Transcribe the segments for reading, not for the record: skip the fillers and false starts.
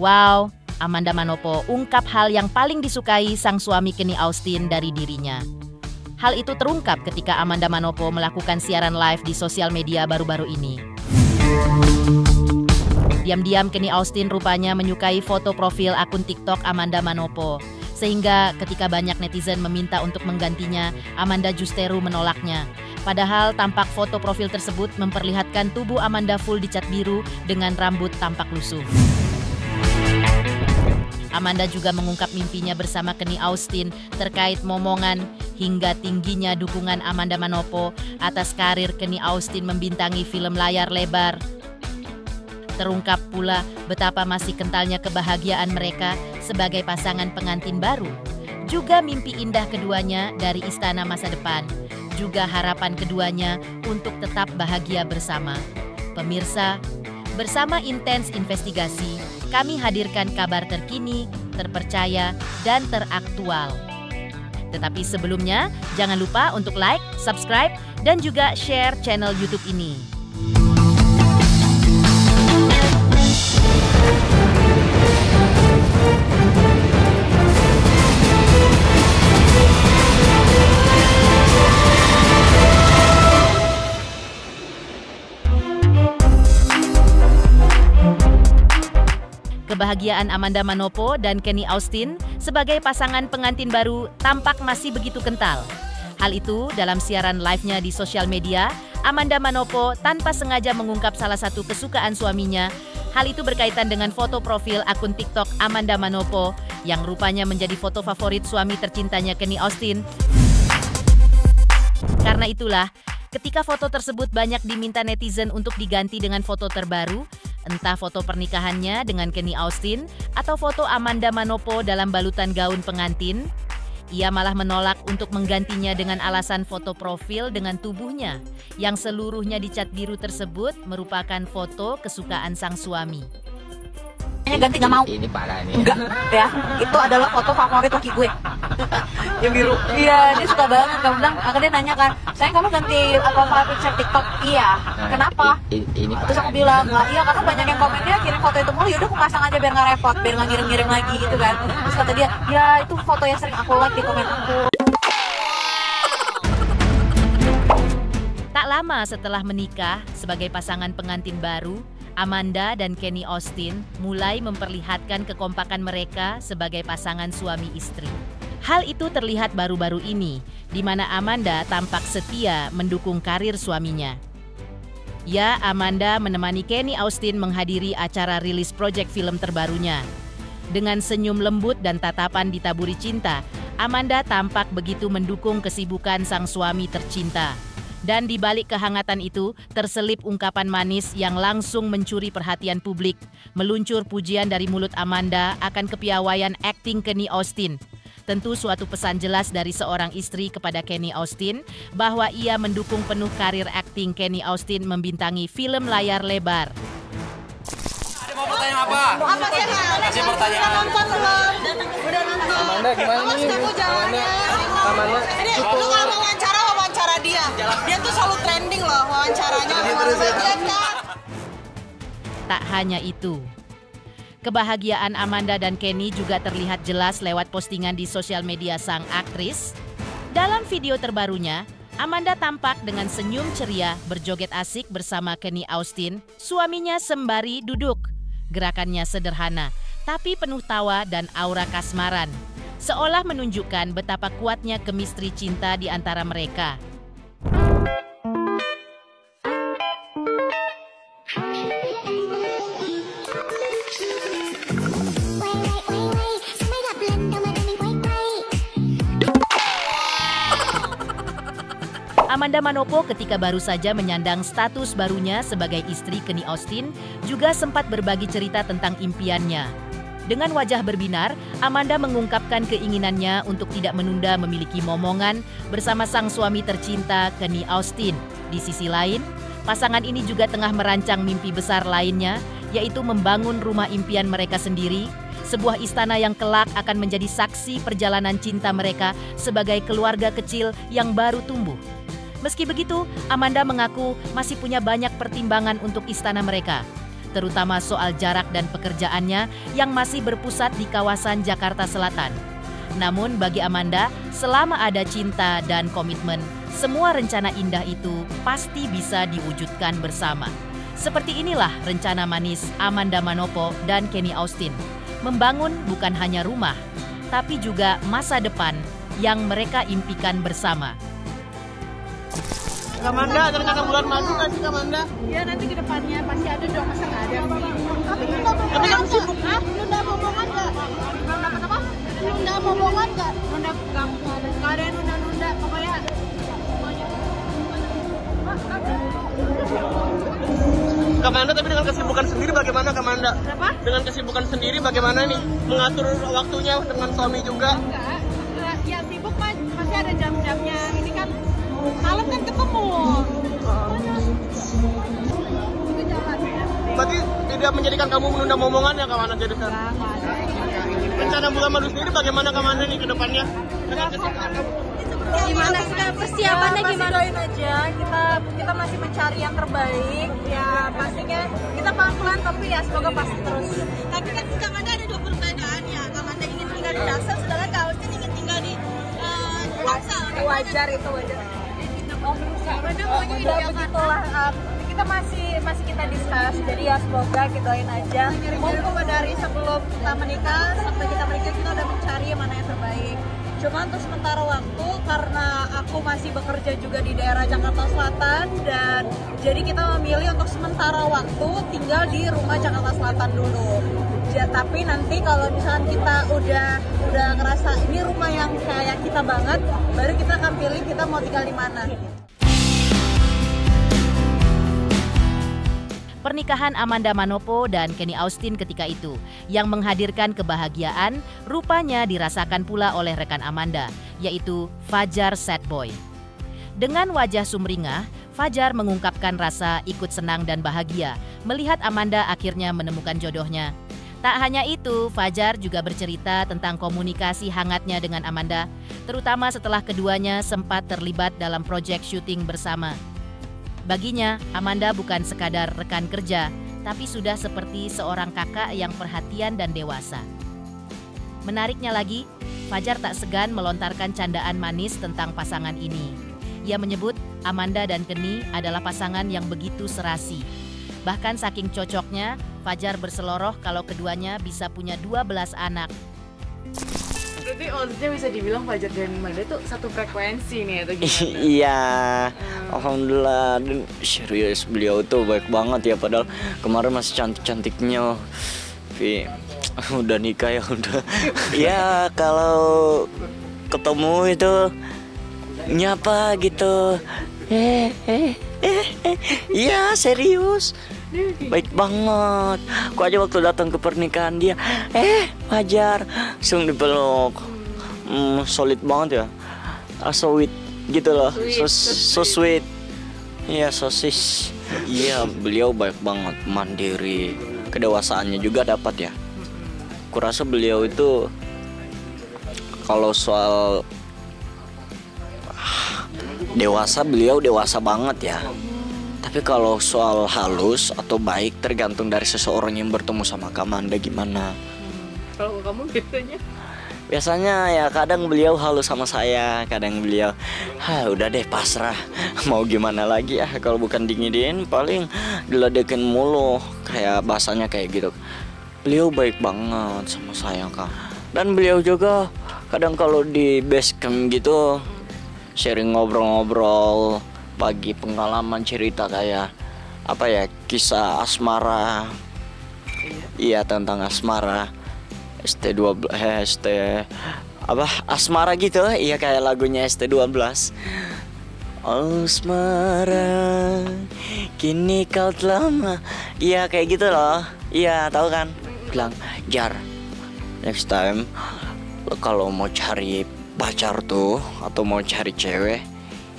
Wow, Amanda Manopo ungkap hal yang paling disukai sang suami Kenny Austin dari dirinya. Hal itu terungkap ketika Amanda Manopo melakukan siaran live di sosial media baru-baru ini. Diam-diam Kenny Austin rupanya menyukai foto profil akun TikTok Amanda Manopo. Sehingga ketika banyak netizen meminta untuk menggantinya, Amanda justeru menolaknya. Padahal tampak foto profil tersebut memperlihatkan tubuh Amanda full dicat biru dengan rambut tampak lusuh. Amanda juga mengungkap mimpinya bersama Kenny Austin terkait momongan hingga tingginya dukungan Amanda Manopo atas karir Kenny Austin membintangi film layar lebar. Terungkap pula betapa masih kentalnya kebahagiaan mereka sebagai pasangan pengantin baru. Juga mimpi indah keduanya dari istana masa depan. Juga harapan keduanya untuk tetap bahagia bersama. Pemirsa, bersama Intens Investigasi, kami hadirkan kabar terkini, terpercaya, dan teraktual. Tetapi sebelumnya, jangan lupa untuk like, subscribe, dan juga share channel YouTube ini. Kebahagiaan Amanda Manopo dan Kenny Austin sebagai pasangan pengantin baru tampak masih begitu kental. Hal itu dalam siaran live-nya di sosial media, Amanda Manopo tanpa sengaja mengungkap salah satu kesukaan suaminya. Hal itu berkaitan dengan foto profil akun TikTok Amanda Manopo yang rupanya menjadi foto favorit suami tercintanya Kenny Austin. Karena itulah, ketika foto tersebut banyak diminta netizen untuk diganti dengan foto terbaru, entah foto pernikahannya dengan Kenny Austin atau foto Amanda Manopo dalam balutan gaun pengantin, ia malah menolak untuk menggantinya dengan alasan foto profil dengan tubuhnya yang seluruhnya dicat biru tersebut merupakan foto kesukaan sang suami. Ganti nggak mau. Ini parah nih. Enggak ya, itu adalah foto favorit laki gue. Yang biru. Iya, dia suka banget. Kamu bilang, dia nanya kan, sayang kamu ganti apa picture TikTok? Iya. Kenapa? Ini Terus aku bilang, nggak, iya karena banyak yang komennya kirim foto itu mulu. Yaudah aku pasang aja biar nggak repot, biar nggak ngirim-ngirim lagi gitu kan. Terus kata dia, ya itu foto yang sering aku like di komen aku. Tak lama setelah menikah sebagai pasangan pengantin baru, Amanda dan Kenny Austin mulai memperlihatkan kekompakan mereka sebagai pasangan suami istri. Hal itu terlihat baru-baru ini, di mana Amanda tampak setia mendukung karir suaminya. Ya, Amanda menemani Kenny Austin menghadiri acara rilis proyek film terbarunya. Dengan senyum lembut dan tatapan ditaburi cinta, Amanda tampak begitu mendukung kesibukan sang suami tercinta. Dan di balik kehangatan itu, terselip ungkapan manis yang langsung mencuri perhatian publik. Meluncur pujian dari mulut Amanda akan kepiawaian akting Kenny Austin. Tentu suatu pesan jelas dari seorang istri kepada Kenny Austin bahwa ia mendukung penuh karir akting Kenny Austin membintangi film layar lebar. Ada mau pertanyaan apa? Apa sih? Kasih pertanyaan. Udah nonton belum? Udah nonton. Amanda gimana Awas nih? kamu jalannya. Amanda Ini lu kalau wawancara dia. Dia tuh selalu trending loh wawancaranya. Dia kan. Tak hanya itu. Kebahagiaan Amanda dan Kenny juga terlihat jelas lewat postingan di sosial media sang aktris. Dalam video terbarunya, Amanda tampak dengan senyum ceria berjoget asik bersama Kenny Austin, suaminya sembari duduk. Gerakannya sederhana, tapi penuh tawa dan aura kasmaran. Seolah menunjukkan betapa kuatnya kemistri cinta di antara mereka. Amanda Manopo ketika baru saja menyandang status barunya sebagai istri Kenny Austin juga sempat berbagi cerita tentang impiannya. Dengan wajah berbinar, Amanda mengungkapkan keinginannya untuk tidak menunda memiliki momongan bersama sang suami tercinta Kenny Austin. Di sisi lain, pasangan ini juga tengah merancang mimpi besar lainnya, yaitu membangun rumah impian mereka sendiri, sebuah istana yang kelak akan menjadi saksi perjalanan cinta mereka sebagai keluarga kecil yang baru tumbuh. Meski begitu, Amanda mengaku masih punya banyak pertimbangan untuk istana mereka. terutama soal jarak dan pekerjaannya yang masih berpusat di kawasan Jakarta Selatan. Namun bagi Amanda, selama ada cinta dan komitmen, semua rencana indah itu pasti bisa diwujudkan bersama. Seperti inilah rencana manis Amanda Manopo dan Kenny Austin. Membangun bukan hanya rumah, tapi juga masa depan yang mereka impikan bersama. Kamanda, ada rencana bulan madu kan sih Kamanda? Ya nanti ke depannya pasti ada dong, masa nggak ada sih. Tapi lu nggak bohongan nggak? Hah? Lu nggak bohongan nggak? Apa? Lu nggak bohongan nggak? Nunda nggak ada yang nunda-nunda, pokoknya. Kamanda, tapi dengan kesibukan sendiri bagaimana Kamanda? Kenapa? Dengan kesibukan sendiri bagaimana nih? Mengatur waktunya dengan suami juga? Enggak, ya sibuk mas, masih ada jam-jamnya. Ini kan malam kan ketemu. Itu jalan ya. Berarti tidak menjadikan kamu menunda momongan ya Kamanda jadi kan? Rencana bulan madu sendiri bagaimana Kamanda nih ke depannya? Dengan kesibukan kamu? Gimana persiapannya gimana? Doain aja, kita masih mencari yang terbaik. Ya pastinya kita pelan-pelan tapi ya semoga pasti terus. Tapi kan Kamanda ada dua perbedaannya. Kamanda ingin tinggal di Jaksel, sedangkan Kak Austin ingin tinggal di Jaksel. Wajar itu wajar. Kamanda maunya di Jakarta. Begitulah, kita masih kita discuss. Jadi ya semoga kita doain aja. Mumpung dari sebelum kita menikah sampai kita menikah kita udah mencari mana yang terbaik. Cuma untuk sementara waktu karena aku masih bekerja juga di daerah Jakarta Selatan dan jadi kita memilih untuk sementara waktu tinggal di rumah Jakarta Selatan dulu. Ya, tapi nanti kalau misalkan kita udah ngerasa ini rumah yang kayak kita banget, baru kita akan pilih kita mau tinggal di mana. Pernikahan Amanda Manopo dan Kenny Austin ketika itu yang menghadirkan kebahagiaan rupanya dirasakan pula oleh rekan Amanda, yaitu Fajar Sadboy. Dengan wajah sumringah, Fajar mengungkapkan rasa ikut senang dan bahagia melihat Amanda akhirnya menemukan jodohnya. Tak hanya itu, Fajar juga bercerita tentang komunikasi hangatnya dengan Amanda, terutama setelah keduanya sempat terlibat dalam proyek syuting bersama. Baginya, Amanda bukan sekadar rekan kerja, tapi sudah seperti seorang kakak yang perhatian dan dewasa. Menariknya lagi, Fajar tak segan melontarkan candaan manis tentang pasangan ini. Ia menyebut Amanda dan Kenny adalah pasangan yang begitu serasi. Bahkan saking cocoknya, Fajar berseloroh kalau keduanya bisa punya 12 anak. Berarti maksudnya bisa dibilang Fajar dan Amanda tuh satu frekuensi nih atau gimana? Iya, alhamdulillah. Dan serius beliau tuh baik banget ya, padahal kemarin masih cantik-cantiknya. Tapi udah nikah ya udah. Ya kalau ketemu itu nyapa gitu. Iya serius. Baik banget. Aku aja waktu datang ke pernikahan dia, Fajar, langsung dipeluk. Solid banget ya. So sweet gitu loh. So sweet. Iya, sosis. Iya, beliau baik banget, mandiri. Kedewasaannya juga dapat ya. Kurasa beliau itu kalau soal dewasa, beliau dewasa banget ya. Tapi kalau soal halus atau baik tergantung dari seseorang yang bertemu sama Amanda gimana. Kalau kamu biasanya? Biasanya ya kadang beliau halus sama saya, kadang beliau, udah deh pasrah, mau gimana lagi ya, kalau bukan dingin paling diledekin mulu, kayak bahasanya kayak gitu. Beliau baik banget sama saya Kak. Dan beliau juga kadang kalau di base camp gitu sharing ngobrol-ngobrol, bagi pengalaman cerita kayak apa ya, kisah asmara. Iya tentang asmara. ST12 asmara gitu. Iya kayak lagunya ST12. Asmara kini kau telah iya kayak gitu loh. Iya tahu kan? Bilang, Jar, next time kalau mau cari pacar tuh atau mau cari cewek,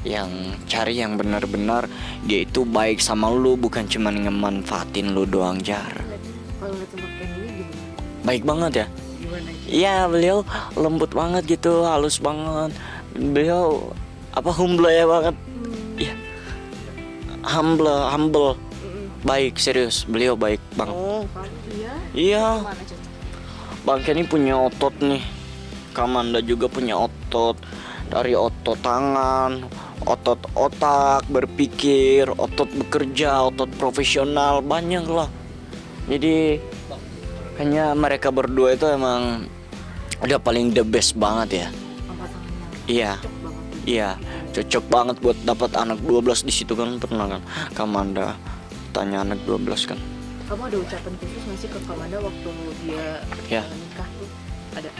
yang cari yang benar-benar dia itu baik sama lu, bukan cuma ngemanfaatin lu doang, Jar. Kalau ngeliat sama Kenny gimana? Baik banget ya. Gimana? Iya, beliau lembut banget gitu, halus banget. Beliau humble ya banget. Iya. Humble. Baik, serius. Beliau baik, Bang. Oh, Iya. gimana Cen? Bang Kenny punya otot nih. Kamanda juga punya otot. Dari otot tangan, otot otak, berpikir, otot bekerja, otot profesional, banyak lah. Jadi kayaknya mereka berdua itu emang udah paling the best banget ya. Iya. Iya, cocok banget buat dapat anak 12 di situ kan, pernah kan Kamanda tanya anak 12 kan. Kamu ada ucapan khusus nggak sih ke Kamanda waktu dia Ya. nikah tuh? Ada.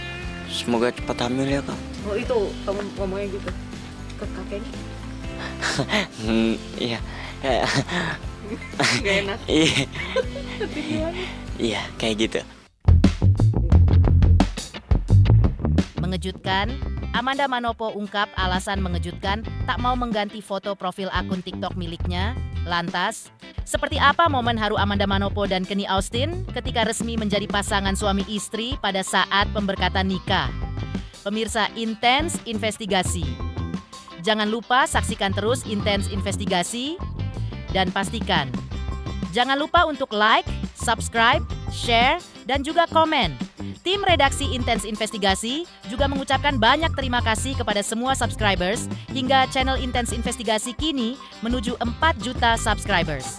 Semoga cepat hamil ya, Kak. Oh itu kamu ngomongnya gitu ke kakeknya? Iya. Ya. Gak enak. Iya. Iya, kayak gitu. Mengejutkan, Amanda Manopo ungkap alasan mengejutkan tak mau mengganti foto profil akun TikTok miliknya. Lantas, seperti apa momen haru Amanda Manopo dan Kenny Austin ketika resmi menjadi pasangan suami istri pada saat pemberkatan nikah? Pemirsa Intens Investigasi. Jangan lupa saksikan terus Intens Investigasi dan pastikan jangan lupa untuk like, subscribe, share, dan juga komen. Tim redaksi Intens Investigasi juga mengucapkan banyak terima kasih kepada semua subscribers hingga channel Intens Investigasi kini menuju 4 juta subscribers.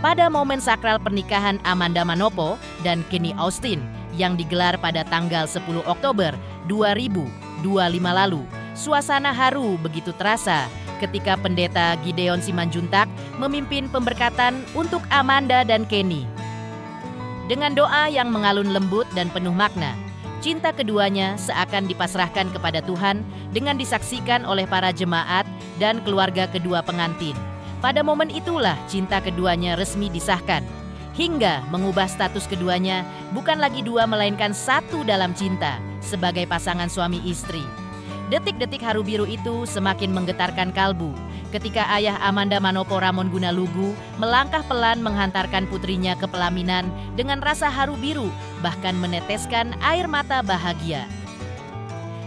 Pada momen sakral pernikahan Amanda Manopo dan Kenny Austin yang digelar pada tanggal 10 Oktober 2025 lalu, suasana haru begitu terasa ketika Pendeta Gideon Simanjuntak memimpin pemberkatan untuk Amanda dan Kenny. Dengan doa yang mengalun lembut dan penuh makna, cinta keduanya seakan dipasrahkan kepada Tuhan dengan disaksikan oleh para jemaat dan keluarga kedua pengantin. Pada momen itulah cinta keduanya resmi disahkan, hingga mengubah status keduanya bukan lagi dua melainkan satu dalam cinta sebagai pasangan suami istri. Detik-detik haru biru itu semakin menggetarkan kalbu ketika ayah Amanda Manopo Ramon Gunalugu melangkah pelan menghantarkan putrinya ke pelaminan dengan rasa haru biru, bahkan meneteskan air mata bahagia.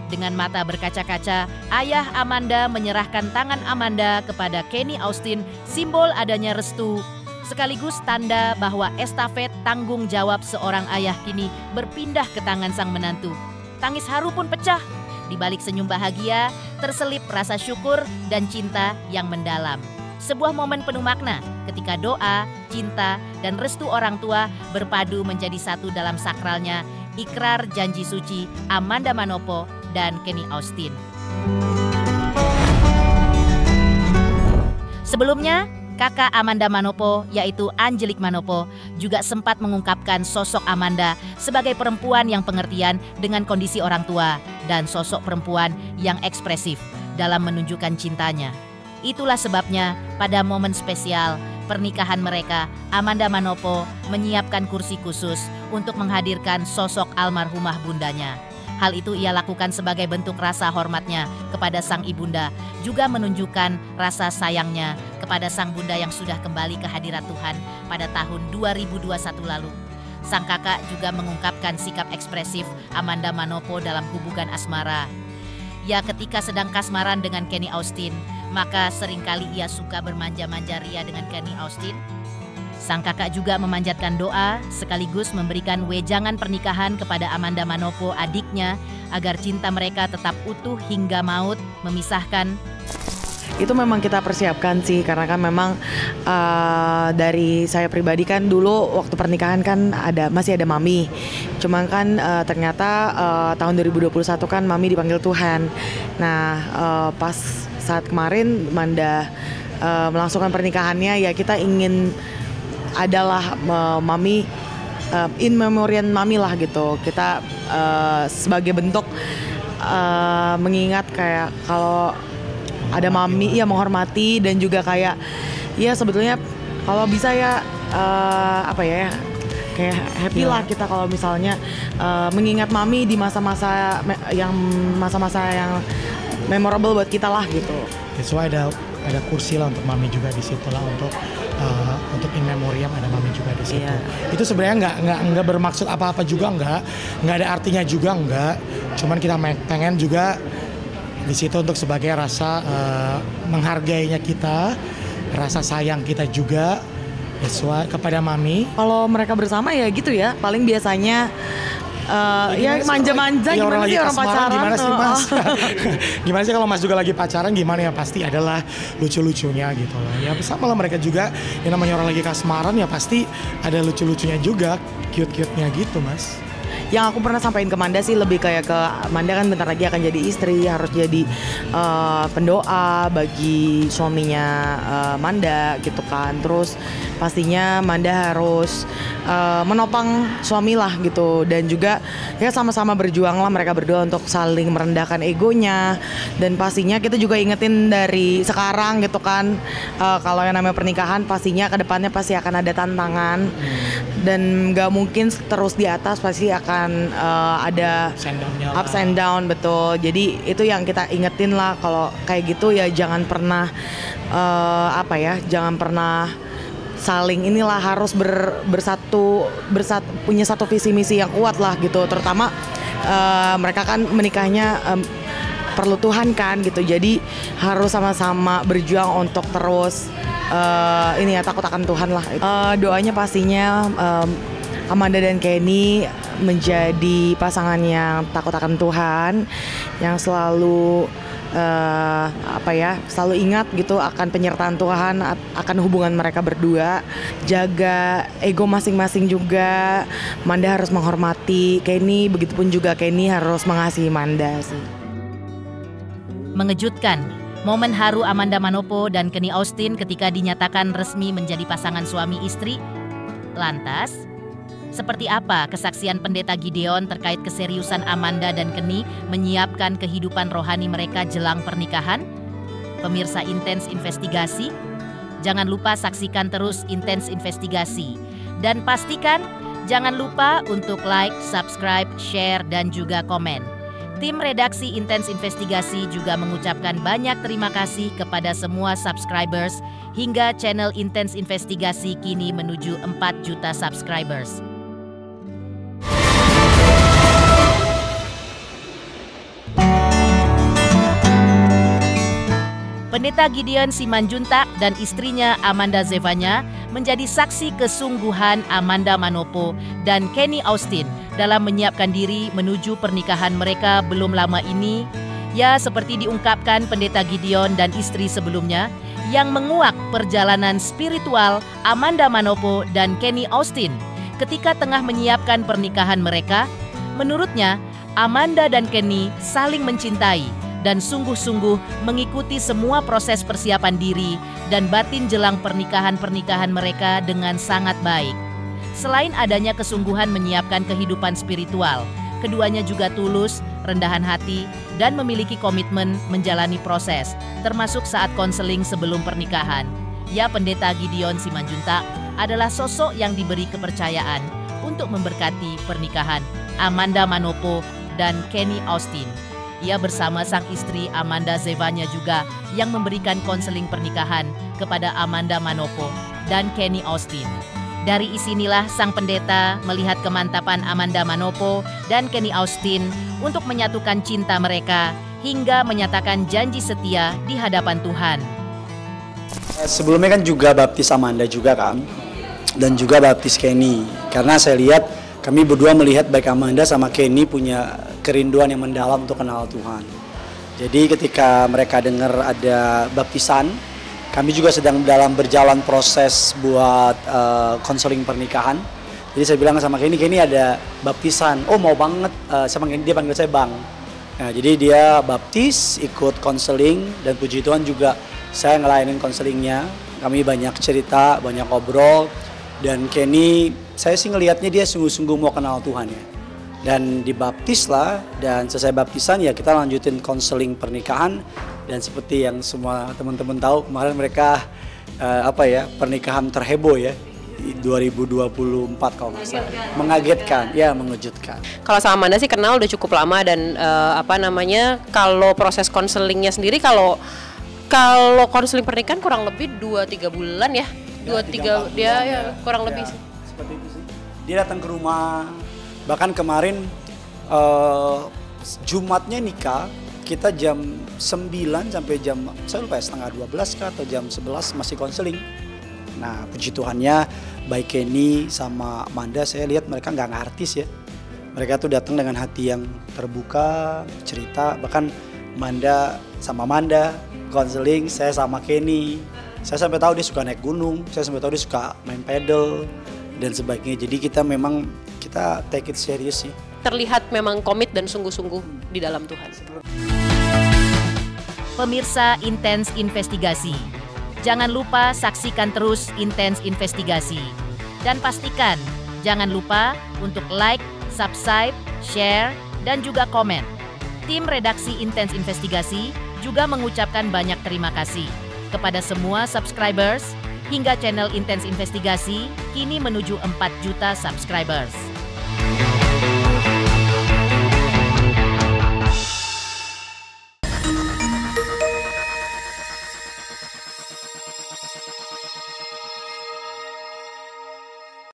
Dengan mata berkaca-kaca, ayah Amanda menyerahkan tangan Amanda kepada Kenny Austin, simbol adanya restu sekaligus tanda bahwa estafet tanggung jawab seorang ayah kini berpindah ke tangan sang menantu. Tangis haru pun pecah. Di balik senyum bahagia, terselip rasa syukur dan cinta yang mendalam. Sebuah momen penuh makna ketika doa, cinta, dan restu orang tua berpadu menjadi satu dalam sakralnya ikrar janji suci Amanda Manopo dan Kenny Austin. Sebelumnya, kakak Amanda Manopo yaitu Angelique Manopo juga sempat mengungkapkan sosok Amanda sebagai perempuan yang pengertian dengan kondisi orang tua dan sosok perempuan yang ekspresif dalam menunjukkan cintanya. Itulah sebabnya pada momen spesial pernikahan mereka, Amanda Manopo menyiapkan kursi khusus untuk menghadirkan sosok almarhumah bundanya. Hal itu ia lakukan sebagai bentuk rasa hormatnya kepada sang ibunda, juga menunjukkan rasa sayangnya kepada sang bunda yang sudah kembali ke hadirat Tuhan pada tahun 2021 lalu. Sang kakak juga mengungkapkan sikap ekspresif Amanda Manopo dalam hubungan asmara. Ya, ketika sedang kasmaran dengan Kenny Austin, maka seringkali ia suka bermanja-manja ria dengan Kenny Austin. Sang kakak juga memanjatkan doa sekaligus memberikan wejangan pernikahan kepada Amanda Manopo adiknya agar cinta mereka tetap utuh hingga maut memisahkan. Itu memang kita persiapkan sih, karena kan memang dari saya pribadi kan dulu waktu pernikahan kan masih ada mami. Cuman kan ternyata tahun 2021 kan mami dipanggil Tuhan. Nah pas saat kemarin Manda melangsungkan pernikahannya, ya kita ingin adalah mami in memoriam mami lah gitu. Kita sebagai bentuk mengingat kayak kalau ada mami, ya menghormati, dan juga kayak ya sebetulnya kalau bisa ya kayak happy lah kita kalau misalnya mengingat mami di masa-masa yang memorable buat kita lah gitu. That's why ada kursi lah untuk mami juga di situ lah, untuk in memoriam ada mami juga di situ. Itu sebenarnya nggak bermaksud apa-apa juga, nggak ada artinya juga, nggak. Cuman kita pengen juga di situ untuk sebagai rasa menghargainya kita, rasa sayang kita juga kepada Mami. Kalau mereka bersama ya gitu ya, paling biasanya ya manja-manja ya, gimana sih orang pacaran? Gimana sih Mas? Gimana sih kalau Mas juga lagi pacaran gimana ya, pasti adalah lucu-lucunya gitu loh. Ya sama lah mereka juga, yang namanya orang lagi kasmaran ya pasti ada lucu-lucunya juga, cute-cute-nya gitu Mas. Yang aku pernah sampaikan ke Manda sih lebih kayak ke Manda kan bentar lagi akan jadi istri, harus jadi pendoa bagi suaminya Manda gitu kan. Terus pastinya Manda harus menopang suami lah gitu, dan juga ya sama-sama berjuang lah mereka berdua untuk saling merendahkan egonya. Dan pastinya kita juga ingetin dari sekarang gitu kan, kalau yang namanya pernikahan pastinya kedepannya pasti akan ada tantangan dan nggak mungkin terus di atas, pasti akan ada ups and down, betul. Jadi itu yang kita ingetin lah, kalau kayak gitu ya jangan pernah jangan pernah saling inilah, harus bersatu punya satu visi misi yang kuat lah gitu. Terutama mereka kan menikahnya perlu Tuhan kan gitu, jadi harus sama-sama berjuang untuk terus takut akan Tuhan lah. Doanya pastinya Amanda dan Kenny menjadi pasangan yang takut akan Tuhan, yang selalu selalu ingat gitu akan penyertaan Tuhan, akan hubungan mereka berdua. Jaga ego masing-masing juga. Manda harus menghormati Kenny, begitupun juga Kenny harus mengasihi Manda sih. Mengejutkan, momen haru Amanda Manopo dan Kenny Austin ketika dinyatakan resmi menjadi pasangan suami istri. Lantas, seperti apa kesaksian Pendeta Gideon terkait keseriusan Amanda dan Kenny menyiapkan kehidupan rohani mereka jelang pernikahan? Pemirsa Intens Investigasi, jangan lupa saksikan terus Intens Investigasi. Dan pastikan jangan lupa untuk like, subscribe, share, dan juga komen. Tim redaksi Intens Investigasi juga mengucapkan banyak terima kasih kepada semua subscribers hingga channel Intens Investigasi kini menuju 4 juta subscribers. Pendeta Gideon Simanjuntak dan istrinya Amanda Zevanya menjadi saksi kesungguhan Amanda Manopo dan Kenny Austin dalam menyiapkan diri menuju pernikahan mereka belum lama ini. Ya, seperti diungkapkan Pendeta Gideon dan istri sebelumnya, yang menguak perjalanan spiritual Amanda Manopo dan Kenny Austin ketika tengah menyiapkan pernikahan mereka. Menurutnya, Amanda dan Kenny saling mencintai dan sungguh-sungguh mengikuti semua proses persiapan diri dan batin jelang pernikahan mereka dengan sangat baik. Selain adanya kesungguhan menyiapkan kehidupan spiritual, keduanya juga tulus, rendahan hati, dan memiliki komitmen menjalani proses, termasuk saat konseling sebelum pernikahan. Ya, Pendeta Gideon Simanjuntak adalah sosok yang diberi kepercayaan untuk memberkati pernikahan Amanda Manopo dan Kenny Austin. Ia bersama sang istri Amanda Zevanya juga yang memberikan konseling pernikahan kepada Amanda Manopo dan Kenny Austin. Dari isinilah sang pendeta melihat kemantapan Amanda Manopo dan Kenny Austin untuk menyatukan cinta mereka hingga menyatakan janji setia di hadapan Tuhan. Sebelumnya kan juga baptis Amanda juga kan, dan juga baptis Kenny. Karena saya lihat kami berdua melihat baik Amanda sama Kenny punya kerinduan yang mendalam untuk kenal Tuhan. Jadi ketika mereka dengar ada baptisan, kami juga sedang dalam berjalan proses buat konseling pernikahan. Jadi saya bilang sama Kenny ada baptisan. Oh mau banget, dia panggil saya Bang. Nah jadi dia baptis, ikut konseling, dan puji Tuhan juga saya ngelayanin konselingnya. Kami banyak cerita, banyak ngobrol, dan Kenny saya sih ngelihatnya dia sungguh-sungguh mau kenal Tuhan ya. Dan dibaptis lah, dan selesai baptisan ya kita lanjutin konseling pernikahan. Dan seperti yang semua teman-teman tahu, kemarin mereka pernikahan terheboh ya 2024 kalau nggak salah. Mengagetkan, ya mengejutkan. Kalau sama Amanda sih kenal udah cukup lama, dan kalau proses konselingnya sendiri, kalau konseling pernikahan kurang lebih 2-3 bulan ya. 2-3 dia ya kurang lebih sih. Seperti itu sih. Dia datang ke rumah. Bahkan kemarin Jumatnya nikah, kita jam 9 sampai jam, saya lupa ya, setengah 12 kah atau jam 11 masih konseling. Nah puji Tuhannya baik Kenny sama Amanda, saya lihat mereka nggak ngartis ya. Mereka tuh datang dengan hati yang terbuka, cerita, bahkan Amanda sama Amanda konseling, saya sama Kenny. Saya sampai tahu dia suka naik gunung, saya sampai tahu dia suka main pedal dan sebagainya. Jadi kita memang kita take it serius sih. Terlihat memang komit dan sungguh-sungguh di dalam Tuhan. Pemirsa Intens Investigasi, jangan lupa saksikan terus Intens Investigasi. Dan pastikan jangan lupa untuk like, subscribe, share, dan juga komen. Tim redaksi Intens Investigasi juga mengucapkan banyak terima kasih kepada semua subscribers hingga channel Intens Investigasi kini menuju 4 juta subscribers.